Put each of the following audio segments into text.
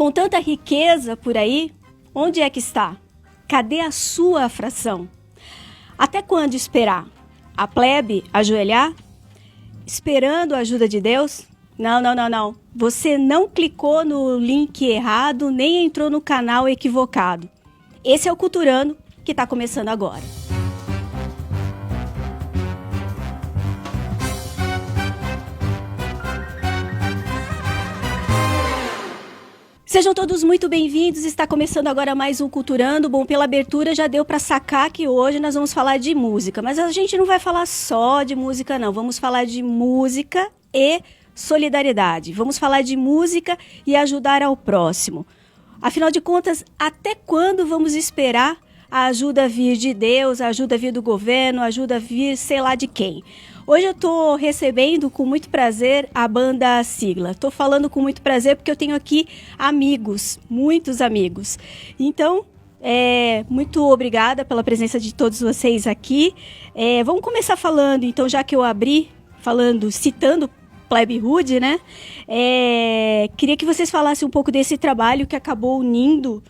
com tanta riqueza por aí, onde é que está? Cadê a sua fração? Até quando esperar? A plebe ajoelhar? Esperando a ajuda de Deus? Não. Você não clicou no link errado, nem entrou no canal equivocado. Esse é o Culturando, que está começando agora. Sejam todos muito bem-vindos, está começando agora mais um Culturando. Bom, pela abertura já deu para sacar que hoje nós vamos falar de música, mas a gente não vai falar só de música não, vamos falar de música e solidariedade. Vamos falar de música e ajudar ao próximo. Afinal de contas, até quando vamos esperar a ajuda vir de Deus, a ajuda vir do governo, a ajuda vir sei lá de quem? Hoje eu estou recebendo com muito prazer a banda Sigla. Estou falando com muito prazer porque eu tenho aqui amigos, muitos amigos. Então, muito obrigada pela presença de todos vocês aqui. Vamos começar falando, então, já que eu abri, citando Plebe Rude, né? Queria que vocês falassem um pouco desse trabalho que acabou unindo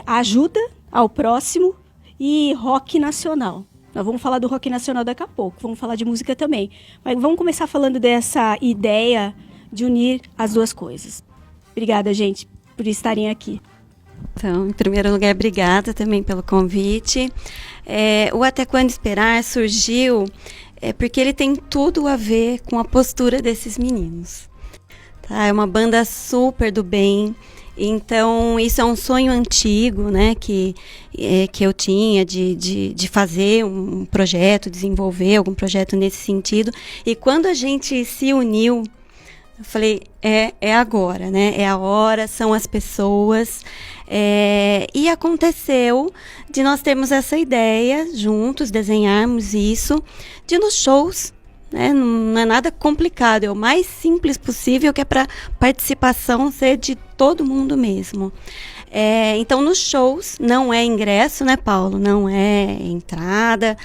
ajuda ao próximo e rock nacional. Nós vamos falar do rock nacional daqui a pouco, vamos falar de música também. Mas vamos começar falando dessa ideia de unir as duas coisas. Obrigada, gente, por estarem aqui. Então, em primeiro lugar, obrigada também pelo convite. O Até Quando Esperar surgiu porque ele tem tudo a ver com a postura desses meninos. Tá? É uma banda super do bem. Então, isso é um sonho antigo, né, que eu tinha de fazer um projeto, desenvolver algum projeto nesse sentido. E quando a gente se uniu, eu falei, é agora, né, é a hora, são as pessoas. E aconteceu de nós termos essa ideia, juntos, desenharmos isso, de nos shows, né, não é nada complicado, é o mais simples possível, que é para participação ser de todo mundo mesmo. Então, nos shows, não é ingresso, né, Paulo? Não é entrada.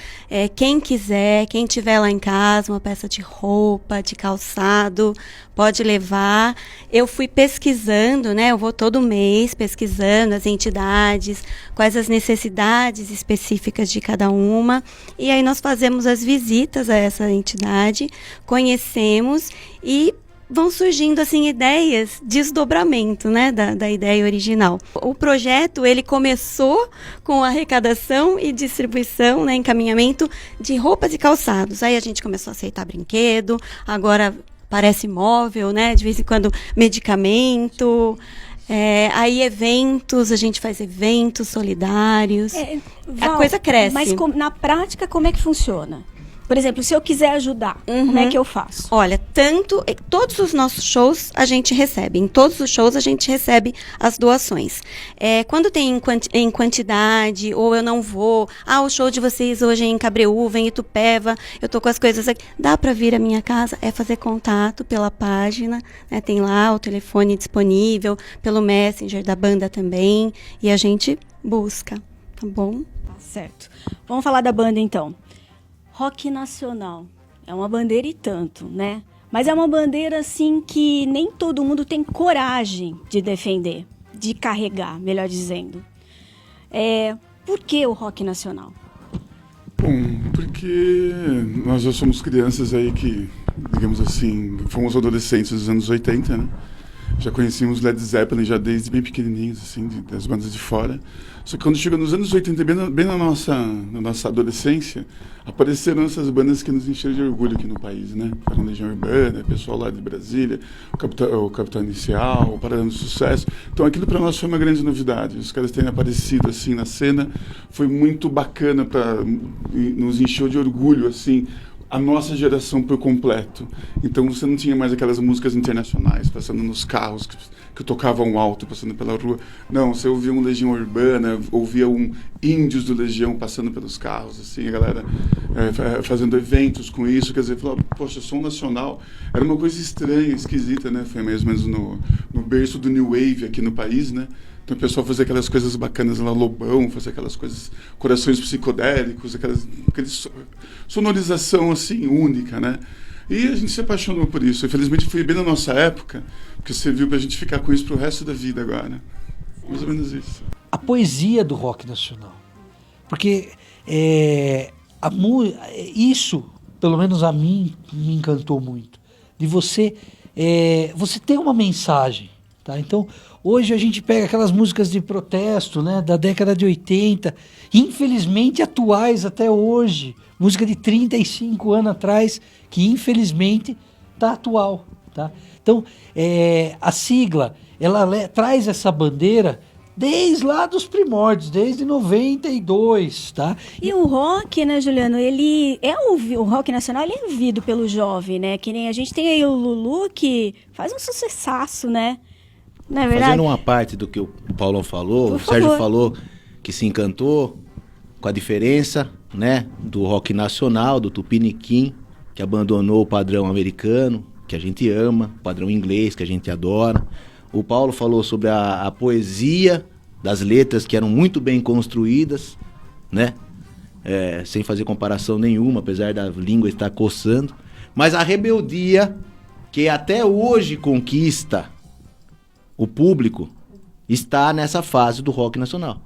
Quem quiser, quem tiver lá em casa, uma peça de roupa, de calçado, pode levar. Eu fui pesquisando, né? Eu vou todo mês pesquisando as entidades, quais as necessidades específicas de cada uma. E aí nós fazemos as visitas a essa entidade, conhecemos e vão surgindo assim ideias, desdobramento, né, da ideia original. O projeto, ele começou com arrecadação e distribuição, né, encaminhamento de roupas e calçados. Aí a gente começou a aceitar brinquedo, agora parece móvel, né, de vez em quando medicamento. Aí eventos, a gente faz eventos solidários. Val, a coisa cresce. Mas na prática, como é que funciona? Por exemplo, se eu quiser ajudar, como é que eu faço? Olha, todos os nossos shows a gente recebe. Em todos os shows a gente recebe as doações. Quando tem em quantidade, ou eu não vou, o show de vocês hoje é em Cabreúva, em Itupeva, eu tô com as coisas aqui. Dá para vir à minha casa, fazer contato pela página, né? Tem lá o telefone disponível, pelo Messenger da banda também, e a gente busca, tá bom? Tá certo. Vamos falar da banda então. Rock nacional. É uma bandeira e tanto, né? Mas é uma bandeira, assim, que nem todo mundo tem coragem de defender, de carregar, melhor dizendo. Por que o rock nacional? Bom, porque nós já somos crianças aí que, digamos assim, fomos adolescentes dos anos 80, né? Já conhecíamos Led Zeppelin já desde bem pequenininhos, assim, das bandas de fora. Só que quando chegou nos anos 80, bem na nossa adolescência, apareceram essas bandas que nos encheram de orgulho aqui no país, né? Foram Legião Urbana, o pessoal lá de Brasília, o Capital Inicial, o Parada do Sucesso. Então aquilo para nós foi uma grande novidade. Os caras terem aparecido assim na cena foi muito bacana, nos encheu de orgulho, assim, a nossa geração por completo. Então você não tinha mais aquelas músicas internacionais passando nos carros que tocavam alto, passando pela rua. Não, você ouvia um Legião Urbana, ouvia índios do Legião passando pelos carros, assim, a galera fazendo eventos com isso, quer dizer, falava, poxa, som nacional. Era uma coisa estranha, esquisita, né? Foi mais ou menos no berço do New Wave aqui no país, né? Então o pessoal fazia aquelas coisas bacanas lá, Lobão, fazia aquelas coisas, corações psicodélicos, aquela sonorização assim, única, né? E a gente se apaixonou por isso. Infelizmente foi bem na nossa época, que serviu pra gente ficar com isso pro resto da vida agora. Mais ou menos isso. A poesia do rock nacional. Porque isso, pelo menos a mim, me encantou muito. De você ter uma mensagem. Tá? Então, hoje a gente pega aquelas músicas de protesto, né, da década de 80, infelizmente atuais até hoje. Música de 35 anos atrás, que infelizmente está atual. Tá? Então, a sigla, ela traz essa bandeira desde lá dos primórdios, desde 92, tá? E o rock, né, Juliano, o rock nacional, ele é ouvido pelo jovem, né? Que nem a gente tem aí o Lulu, que faz um sucessaço, né? Não é verdade? Fazendo uma parte do que o Paulão falou, Por o Sérgio favor. falou que se encantou com a diferença, né, do rock nacional, do Tupiniquim, que abandonou o padrão americano, que a gente ama, o padrão inglês, que a gente adora. O Paulo falou sobre a poesia das letras, que eram muito bem construídas, né? Sem fazer comparação nenhuma, apesar da língua estar coçando. Mas a rebeldia, que até hoje conquista o público, está nessa fase do rock nacional.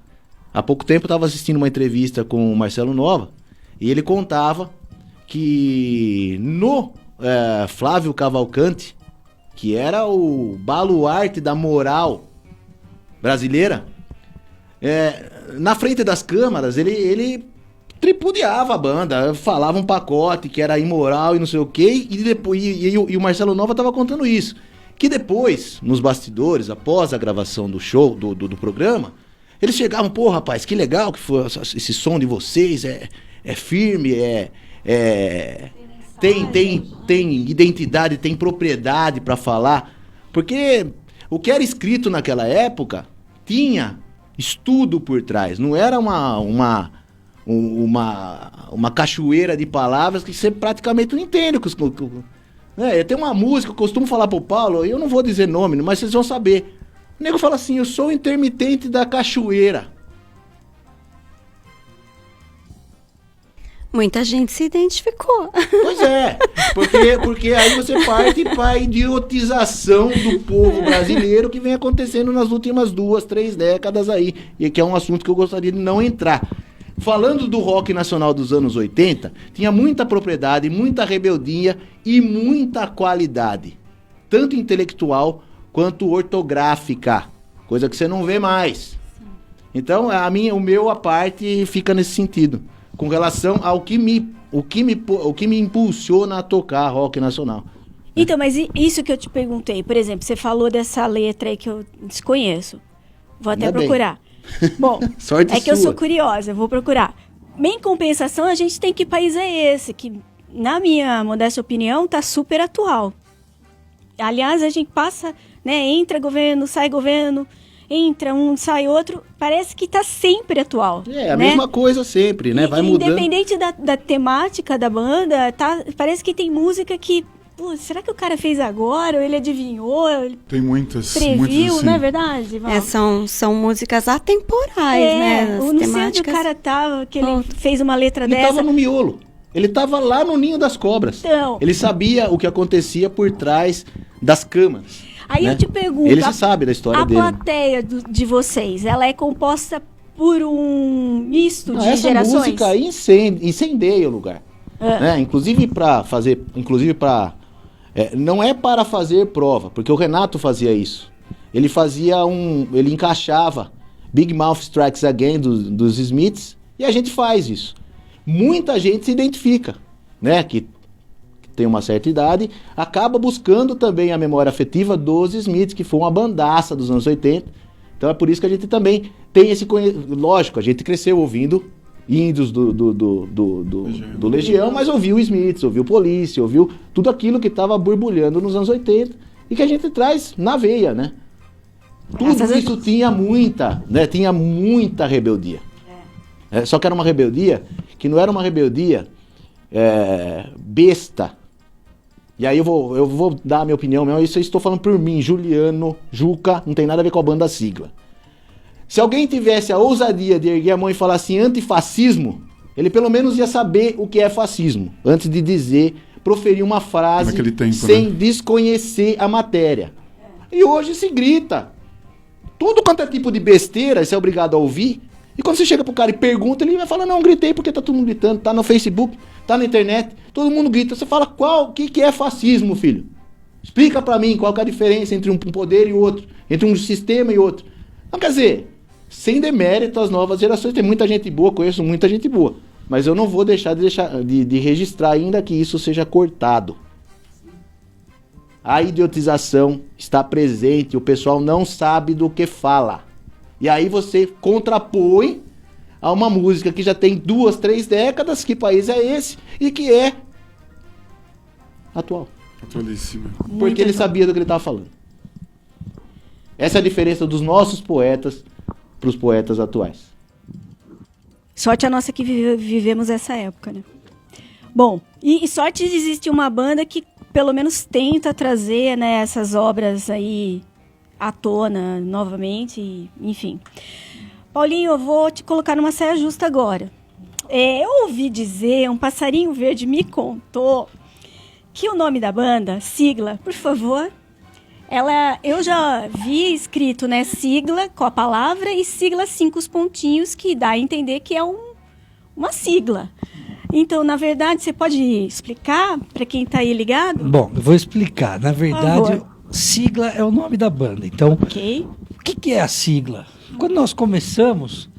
Há pouco tempo eu estava assistindo uma entrevista com o Marcelo Nova, e ele contava que no Flávio Cavalcante, que era o baluarte da moral brasileira, na frente das câmaras, ele tripudiava a banda, falava um pacote que era imoral e não sei o quê, e o Marcelo Nova estava contando isso. Que depois, nos bastidores, após a gravação do show, do programa, eles chegavam, pô, rapaz, que legal que foi esse som de vocês, é firme, tem identidade, tem propriedade para falar, porque o que era escrito naquela época tinha estudo por trás, não era uma cachoeira de palavras que você praticamente não entende. Tem uma música, eu costumo falar pro Paulo, eu não vou dizer nome, mas vocês vão saber. O nego fala assim, eu sou o intermitente da cachoeira. Muita gente se identificou. Pois é, porque aí você parte para a idiotização do povo brasileiro que vem acontecendo nas últimas 2, 3 décadas aí, e que é um assunto que eu gostaria de não entrar. Falando do rock nacional dos anos 80, tinha muita propriedade, muita rebeldia e muita qualidade, tanto intelectual quanto ortográfica, coisa que você não vê mais. Então, a parte fica nesse sentido, com relação ao que me impulsiona a tocar rock nacional. Então, mas isso que eu te perguntei, por exemplo, você falou dessa letra aí que eu desconheço. Vou até procurar. Bom, Sorte é que eu sua. sou curiosa, eu vou procurar. Em compensação, a gente tem que país é esse, que, na minha modesta opinião, tá super atual. Aliás, a gente passa, né, entra governo, sai governo, entra um, sai outro, parece que tá sempre atual. A mesma coisa sempre, né? Vai mudando. Independente da temática da banda, parece que tem música que, pô, será que o cara fez agora? Ou ele adivinhou? Ele Tem muitas previu, assim. não é verdade, Val? São músicas atemporais, né? Eu não sei onde o cara tava, que ele fez uma letra Ele dessa. tava no miolo. Ele tava lá no ninho das cobras. Então. Ele sabia o que acontecia por trás das câmaras. Aí né? eu te pergunto, Ele sabe da história dele. A plateia de vocês, ela é composta por um misto de Essa gerações? música incendeia o lugar. Né? Inclusive para não é para fazer prova, porque o Renato fazia isso. Ele encaixava Big Mouth Strikes Again dos Smiths, e a gente faz isso. Muita gente se identifica, né? Que tem uma certa idade, acaba buscando também a memória afetiva dos Smiths, que foi uma bandaça dos anos 80. Então é por isso que a gente também tem esse conhecimento. Lógico, a gente cresceu ouvindo índios do Legião, mas ouviu Smiths, ouviu Police, ouviu tudo aquilo que estava borbulhando nos anos 80 e que a gente traz na veia, né? Tudo isso tinha muita rebeldia. Só que era uma rebeldia que não era uma rebeldia besta. E aí eu vou dar a minha opinião mesmo, isso eu estou falando por mim, Juliano, Juca, não tem nada a ver com a banda sigla. Se alguém tivesse a ousadia de erguer a mão e falar assim, antifascismo, ele pelo menos ia saber o que é fascismo, antes de proferir uma frase Naquele tempo, sem né? desconhecer a matéria. E hoje se grita. Tudo quanto é tipo de besteira, você é obrigado a ouvir. E quando você chega pro cara e pergunta, ele vai falar, não, gritei porque tá todo mundo gritando, tá no Facebook, tá na internet, todo mundo grita. Você fala, o que é fascismo, filho? Explica pra mim qual que é a diferença entre um poder e outro, entre um sistema e outro. Não, quer dizer, sem demérito às novas gerações, tem muita gente boa, conheço muita gente boa. Mas eu não vou deixar de registrar ainda que isso seja cortado. A idiotização está presente, o pessoal não sabe do que fala. E aí você contrapõe a uma música que já tem 2, 3 décadas, que país é esse, e que é atual. Atualíssima. Porque ele sabia do que ele estava falando. Essa é a diferença dos nossos poetas para os poetas atuais. Sorte a nossa que vivemos essa época, né? Bom, e sorte existe uma banda que pelo menos tenta trazer, né, essas obras aí à tona novamente, enfim. Paulinho, eu vou te colocar numa saia justa agora. Eu ouvi dizer, um passarinho verde me contou que o nome da banda, sigla, por favor, eu já vi escrito, né, sigla com a palavra e sigla 5 os pontinhos, que dá a entender que é uma sigla. Então, na verdade, você pode explicar para quem está aí ligado? Bom, eu vou explicar. Na verdade, sigla é o nome da banda. Então, Ok. o que é a sigla? Quando nós começamos,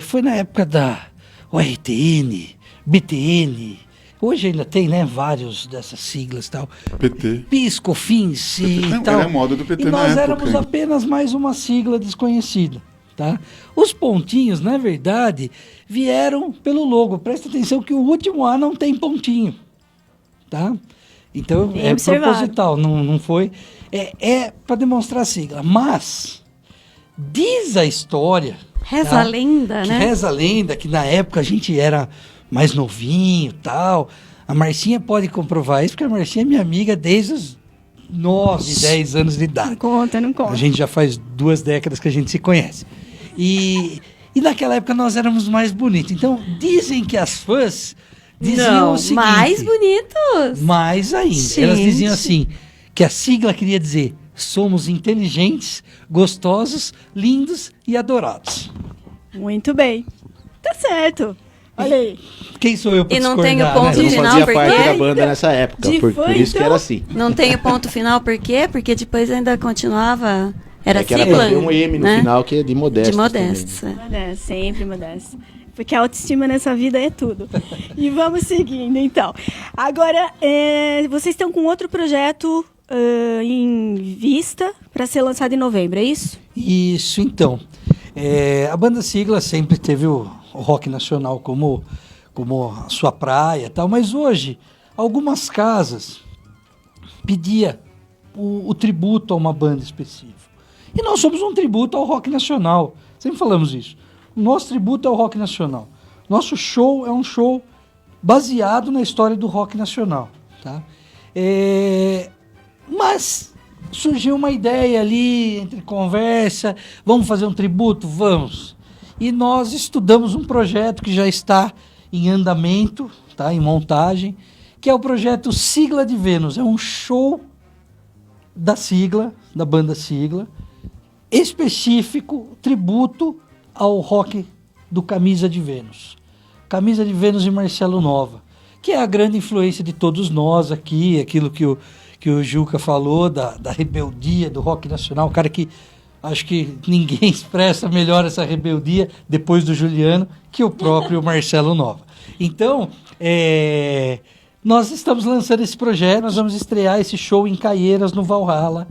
foi na época da ORTN, BTN. Hoje ainda tem, né, vários dessas siglas e tal. PT. PIS, COFINS e Não, tal. era a moda do PT e na nós época, éramos hein? apenas mais uma sigla desconhecida. Tá? Os pontinhos, na verdade, vieram pelo logo. Presta atenção que o último A não tem pontinho. Tá? Então, Bem é observado. proposital, não foi. É para demonstrar a sigla. Mas, diz a história. Reza a lenda, que né? Reza a lenda que na época a gente era mais novinho e tal. A Marcinha pode comprovar isso, porque a Marcinha é minha amiga desde os 9, 10 anos de idade. Não conta, não conta. A gente já faz 2 décadas que a gente se conhece. E naquela época nós éramos mais bonitos. Então, dizem que as fãs diziam o seguinte... mais bonitos. Mais ainda. Gente. Elas diziam assim, que a sigla queria dizer: somos inteligentes, gostosos, lindos e adorados. Muito bem. Tá certo. Olha aí. Quem sou eu para E não discordar, tem o ponto né? Eu não final, fazia porque parte da banda nessa época, De por fã, isso que então? era assim. Não tem o ponto final, por quê? Porque depois ainda continuava... Era É que era sigla, pra ter um M no né? final, que é de modéstia. De modestos. Modéstia, sempre modéstia. Porque a autoestima nessa vida é tudo. E vamos seguindo, então. Agora, vocês estão com outro projeto em vista para ser lançado em novembro, é isso? Isso, então. A banda Sigla sempre teve o rock nacional como a sua praia e tal, mas hoje algumas casas pedia o tributo a uma banda específica. E nós somos um tributo ao rock nacional. Sempre falamos isso. O nosso tributo é o rock nacional. Nosso show é um show baseado na história do rock nacional. Tá? Mas surgiu uma ideia ali, entre conversa, vamos fazer um tributo? Vamos. E nós estudamos um projeto que já está em andamento, tá? Em montagem, que é o projeto Sigla de Vênus. É um show da Sigla, da banda Sigla, específico, tributo ao rock do Camisa de Vênus. Camisa de Vênus e Marcelo Nova, que é a grande influência de todos nós aqui, aquilo que o Juca falou, da rebeldia do rock nacional, o cara que acho que ninguém expressa melhor essa rebeldia depois do Juliano que o próprio Marcelo Nova. Então, nós estamos lançando esse projeto, nós vamos estrear esse show em Caieiras, no Valhalla,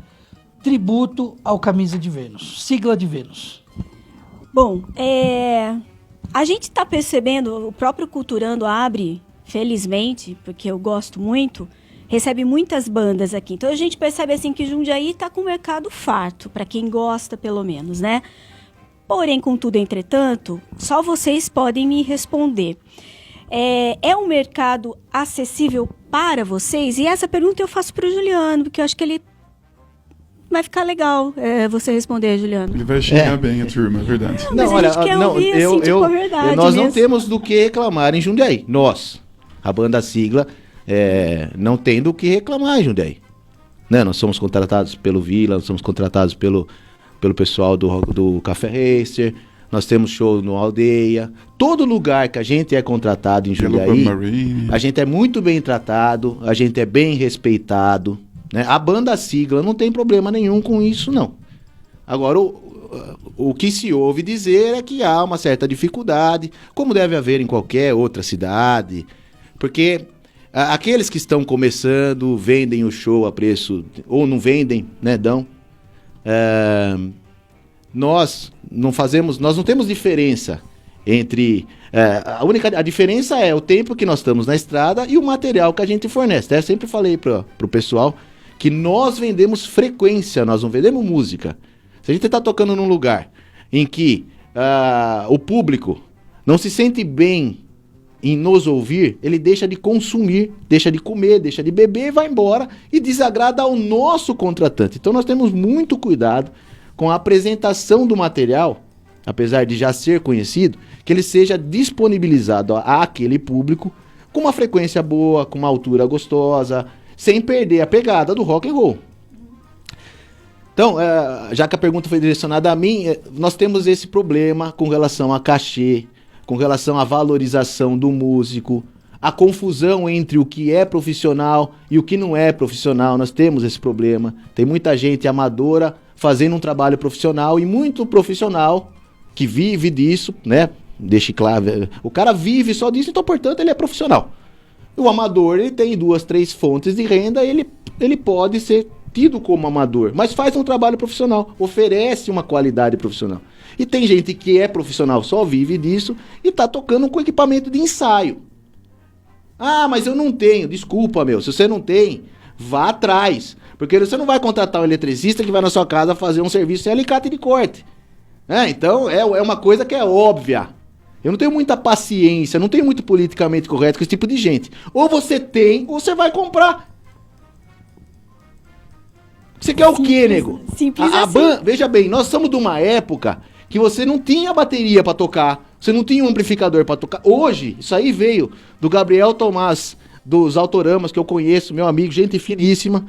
tributo ao Camisa de Vênus, Sigla de Vênus. Bom, a gente está percebendo, o próprio Culturando abre, felizmente, porque eu gosto muito, recebe muitas bandas aqui. Então a gente percebe assim que Jundiaí está com o mercado farto, para quem gosta pelo menos, né? Porém, contudo, entretanto, só vocês podem me responder. É um mercado acessível para vocês? E essa pergunta eu faço para o Juliano, porque eu acho que ele vai ficar legal você responder, Juliano. Ele vai xingar bem a turma, é verdade. Mas a gente quer ouvir, assim, tipo, a verdade nós não mesmo. temos do que reclamar em Jundiaí. Nós, a banda Sigla, não tem do que reclamar em Jundiaí. né? Nós somos contratados pelo Vila, nós somos contratados pelo pessoal do Café Racer, nós temos show no Aldeia. Todo lugar que a gente é contratado em Jundiaí, a gente é muito bem tratado, a gente é bem respeitado, né? A banda Sigla não tem problema nenhum com isso, não. Agora, o que se ouve dizer é que há uma certa dificuldade, como deve haver em qualquer outra cidade, porque aqueles que estão começando vendem o show a preço, ou não vendem, né, dão. Nós não temos diferença entre... a diferença é o tempo que nós estamos na estrada e o material que a gente fornece. Eu sempre falei pro pessoal que nós vendemos frequência, nós não vendemos música. Se a gente está tocando num lugar em que o público não se sente bem em nos ouvir, ele deixa de consumir, deixa de comer, deixa de beber e vai embora e desagrada ao nosso contratante. Então nós temos muito cuidado com a apresentação do material, apesar de já ser conhecido, que ele seja disponibilizado àquele público com uma frequência boa, com uma altura gostosa, sem perder a pegada do rock and roll. Então, já que a pergunta foi direcionada a mim, nós temos esse problema com relação a cachê, com relação à valorização do músico, a confusão entre o que é profissional e o que não é profissional. Nós temos esse problema. Tem muita gente amadora fazendo um trabalho profissional e muito profissional que vive disso, né? Deixe claro, o cara vive só disso, então, portanto, ele é profissional. O amador, ele tem 2, 3 fontes de renda, ele pode ser tido como amador, mas faz um trabalho profissional, oferece uma qualidade profissional. E tem gente que é profissional, só vive disso e tá tocando com equipamento de ensaio. Ah, mas eu não tenho. Desculpa, meu, se você não tem, vá atrás. Porque você não vai contratar um eletricista que vai na sua casa fazer um serviço sem alicate de corte. Então, é uma coisa que é óbvia. Eu não tenho muita paciência, não tenho muito politicamente correto com esse tipo de gente. Ou você tem, ou você vai comprar. Você quer o quê, nego? Simples assim. Veja bem, nós somos de uma época que você não tinha bateria pra tocar, você não tinha um amplificador pra tocar. Hoje, isso aí veio do Gabriel Tomás, dos Autoramas, que eu conheço, meu amigo, gente finíssima.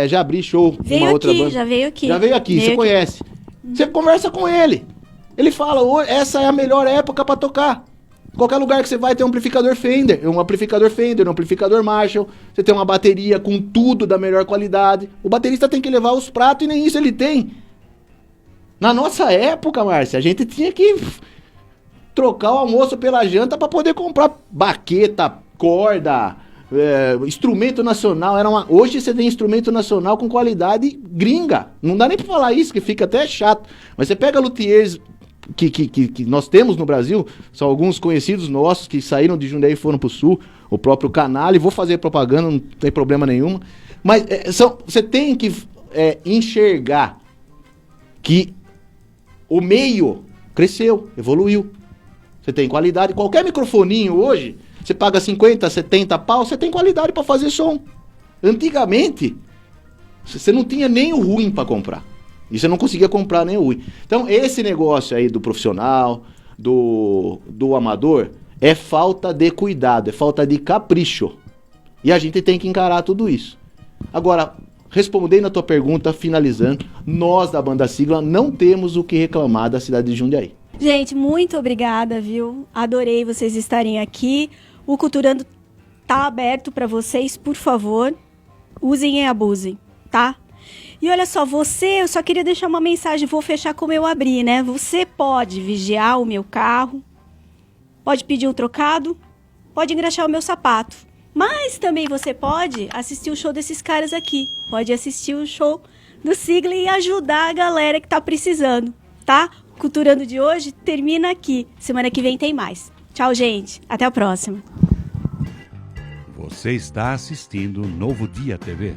Já abri show com uma outra banda. Já veio aqui, você conhece. Você conversa com ele. Ele fala, essa é a melhor época pra tocar. Qualquer lugar que você vai tem um amplificador Fender, um amplificador Marshall, você tem uma bateria com tudo da melhor qualidade. O baterista tem que levar os pratos e nem isso ele tem. Na nossa época, Márcia, a gente tinha que trocar o almoço pela janta para poder comprar baqueta, corda, instrumento nacional. Hoje você tem instrumento nacional com qualidade gringa. Não dá nem para falar isso, que fica até chato. Mas você pega luthiers que nós temos no Brasil, são alguns conhecidos nossos que saíram de Jundiaí e foram pro Sul, o próprio Canale, vou fazer propaganda, não tem problema nenhum, mas você tem que enxergar que o meio cresceu, evoluiu, você tem qualidade, qualquer microfoninho hoje, você paga 50, 70 pau, você tem qualidade para fazer som. Antigamente, você não tinha nem o ruim para comprar. E você não conseguia comprar nem o ruim. Então, esse negócio aí do profissional, do amador, é falta de cuidado, é falta de capricho. E a gente tem que encarar tudo isso. Agora, respondendo a tua pergunta, finalizando, nós da Banda Sigla não temos o que reclamar da cidade de Jundiaí. Gente, muito obrigada, viu? Adorei vocês estarem aqui. O Culturando tá aberto para vocês, por favor. Usem e abusem, tá? E olha só, eu só queria deixar uma mensagem, vou fechar como eu abri, né? Você pode vigiar o meu carro, pode pedir um trocado, pode engraxar o meu sapato. Mas também você pode assistir o show desses caras aqui. Pode assistir o show do Sigla e ajudar a galera que tá precisando, tá? O Culturando de hoje termina aqui. Semana que vem tem mais. Tchau, gente. Até a próxima. Você está assistindo Novo Dia TV.